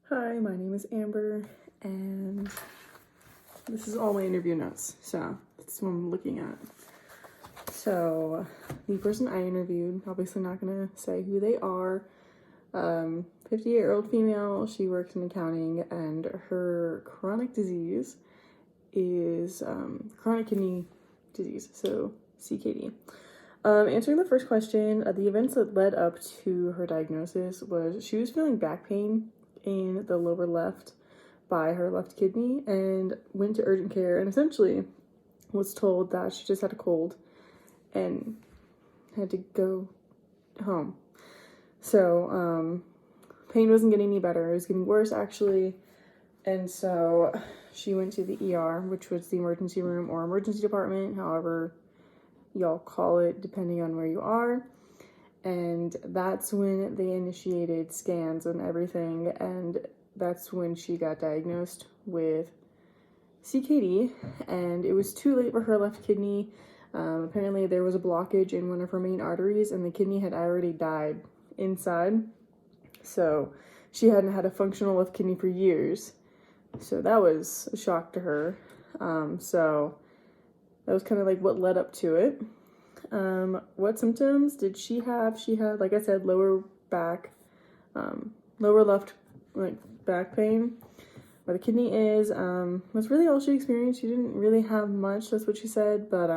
Hi, my name is Amber, and this is all my interview notes, so that's what I'm looking at. So, the person I interviewed, obviously not gonna say who they are, 58-year-old female, she works in accounting, and her chronic disease is chronic kidney disease, so CKD. Answering the first question, the events that led up to her diagnosis was she was feeling back pain in the lower left by her left kidney and went to urgent care and essentially was told that she just had a cold and had to go home. So, pain wasn't getting any better. It was getting worse, actually. And so she went to the ER, which was the emergency room or emergency department, however y'all call it, depending on where you are. And that's when they initiated scans and everything, and that's when she got diagnosed with CKD, and it was too late for her left kidney. Apparently there was a blockage in one of her main arteries, and the kidney had already died inside, so she hadn't had a functional left kidney for years, so that was a shock to her. So that was kind of like what led up to it. What symptoms did she have? She had, like I said, lower left back pain where the kidney is. That's really all she experienced. She didn't really have much, that's what she said, but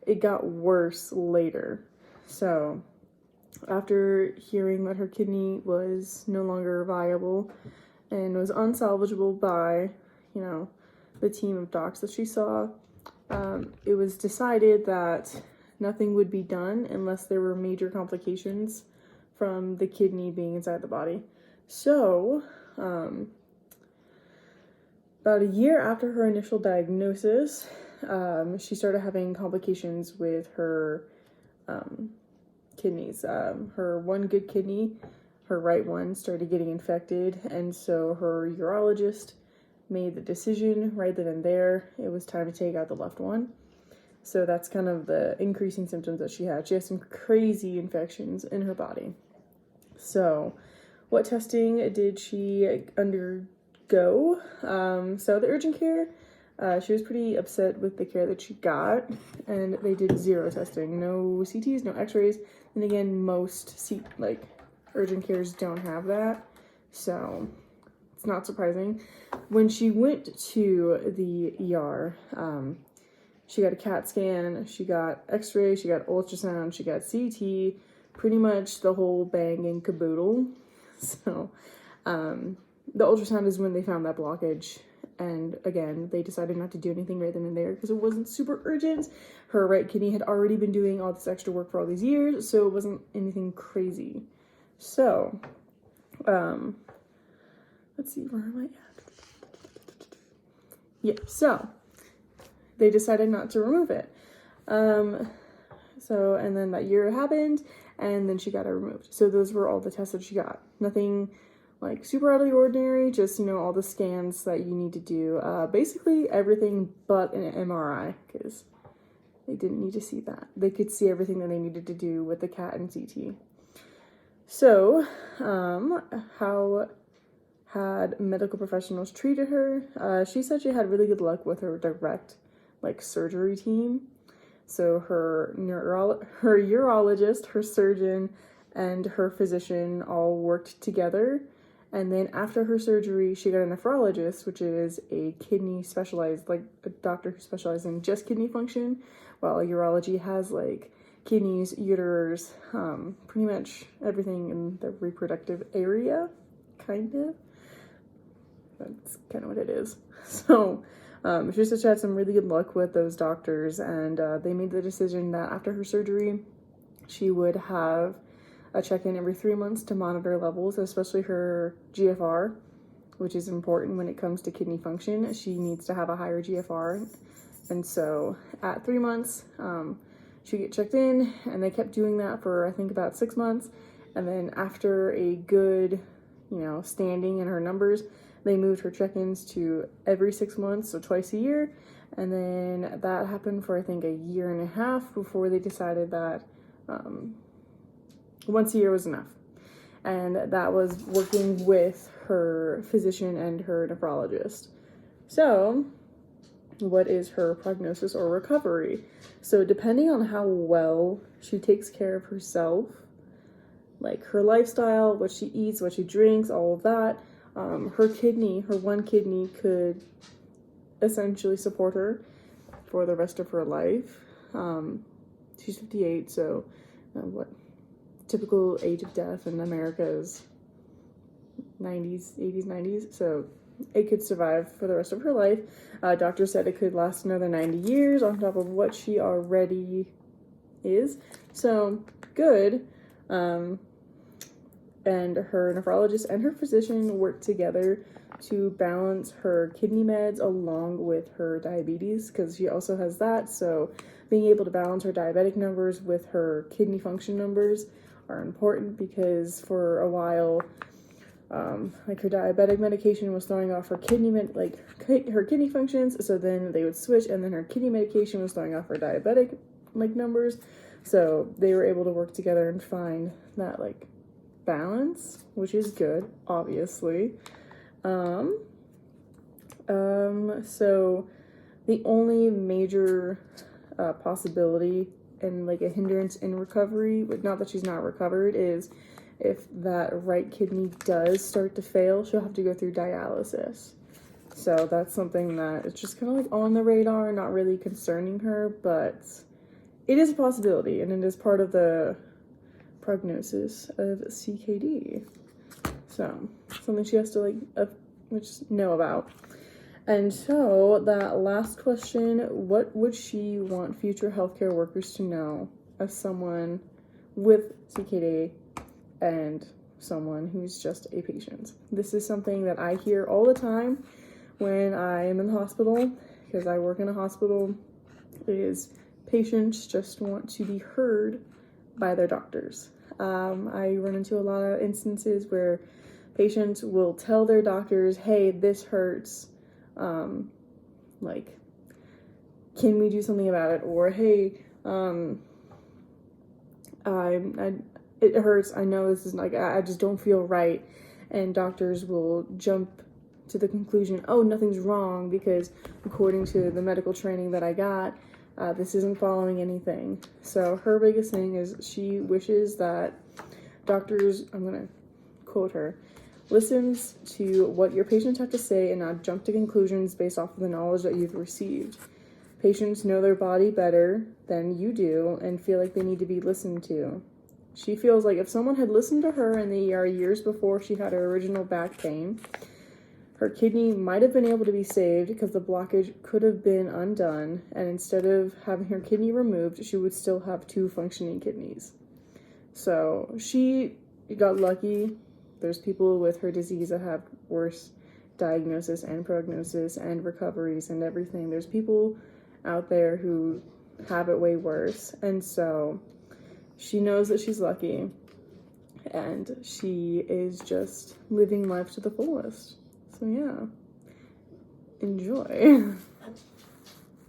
it got worse later. So after hearing that her kidney was no longer viable and was unsalvageable by, the team of docs that she saw, it was decided that nothing would be done unless there were major complications from the kidney being inside the body. So, about a year after her initial diagnosis, she started having complications with her kidneys. Her one good kidney, her right one, started getting infected, and so her urologist made the decision right then and there. It was time to take out the left one. So that's kind of the increasing symptoms that she had. She has some crazy infections in her body. So what testing did she undergo? So the urgent care, she was pretty upset with the care that she got, and they did zero testing. No CTs, no x-rays. And again, most urgent cares don't have that. So it's not surprising. When she went to the ER, she got a CAT scan, she got x-ray, she got ultrasound, she got CT, pretty much the whole bang and caboodle. So the ultrasound is when they found that blockage. And again, they decided not to do anything right then and there because it wasn't super urgent. Her right kidney had already been doing all this extra work for all these years, so it wasn't anything crazy. So, let's see, where am I at? Yeah, so they decided not to remove it. And then that year happened, and then she got it removed. So those were all the tests that she got. Nothing like super out of the ordinary, just, all the scans that you need to do. Basically everything but an MRI, because they didn't need to see that. They could see everything that they needed to do with the CAT and CT. So, how had medical professionals treated her? She said she had really good luck with her direct, surgery team. So her urologist, her surgeon, and her physician all worked together. And then after her surgery, she got a nephrologist, which is a kidney specialized, a doctor who specializes in just kidney function, while urology has kidneys, ureters, pretty much everything in the reproductive area, kind of. That's kind of what it is. So she said she had some really good luck with those doctors, and they made the decision that after her surgery, she would have a check-in every 3 months to monitor levels, especially her GFR, which is important when it comes to kidney function. She needs to have a higher GFR. And so at 3 months, she'd get checked in, and they kept doing that for, I think, about 6 months. And then after a good, standing in her numbers, they moved her check-ins to every 6 months, so twice a year. And then that happened for, I think, a year and a half before they decided that once a year was enough. and that was working with her physician and her nephrologist. So, what is her prognosis or recovery? So, depending on how well she takes care of herself, like her lifestyle, what she eats, what she drinks, all of that, her one kidney could essentially support her for the rest of her life. She's 58, so what typical age of death in America is 90s, 80s, 90s, so it could survive for the rest of her life. Doctor said it could last another 90 years on top of what she already is, so good. And her nephrologist and her physician worked together to balance her kidney meds along with her diabetes, because she also has that. So being able to balance her diabetic numbers with her kidney function numbers are important, because for a while, like her diabetic medication was throwing off her her kidney functions. So then they would switch, and then her kidney medication was throwing off her diabetic numbers. So they were able to work together and find that balance, which is good, obviously. So the only major possibility and a hindrance in recovery, but not that she's not recovered, is if that right kidney does start to fail, she'll have to go through dialysis. So that's something that is just kind of on the radar, not really concerning her, but it is a possibility, and it is part of the prognosis of CKD. So something she has to know about. And so that last question, what would she want future healthcare workers to know as someone with CKD and someone who's just a patient? This is something that I hear all the time when I am in the hospital, because I work in a hospital, is patients just want to be heard by their doctors. I run into a lot of instances where patients will tell their doctors, hey, this hurts, can we do something about it? Or, hey, it hurts, I know this is I just don't feel right. And doctors will jump to the conclusion, oh, nothing's wrong, because according to the medical training that I got, this isn't following anything. So her biggest thing is she wishes that doctors, I'm going to quote her, listens to what your patients have to say and not jump to conclusions based off of the knowledge that you've received. Patients know their body better than you do and feel like they need to be listened to. She feels like if someone had listened to her in the ER years before she had her original back pain, her kidney might have been able to be saved because the blockage could have been undone, and instead of having her kidney removed, she would still have 2 functioning kidneys. So she got lucky. There's people with her disease that have worse diagnosis and prognosis and recoveries and everything. There's people out there who have it way worse, and so she knows that she's lucky, and she is just living life to the fullest. So yeah, enjoy.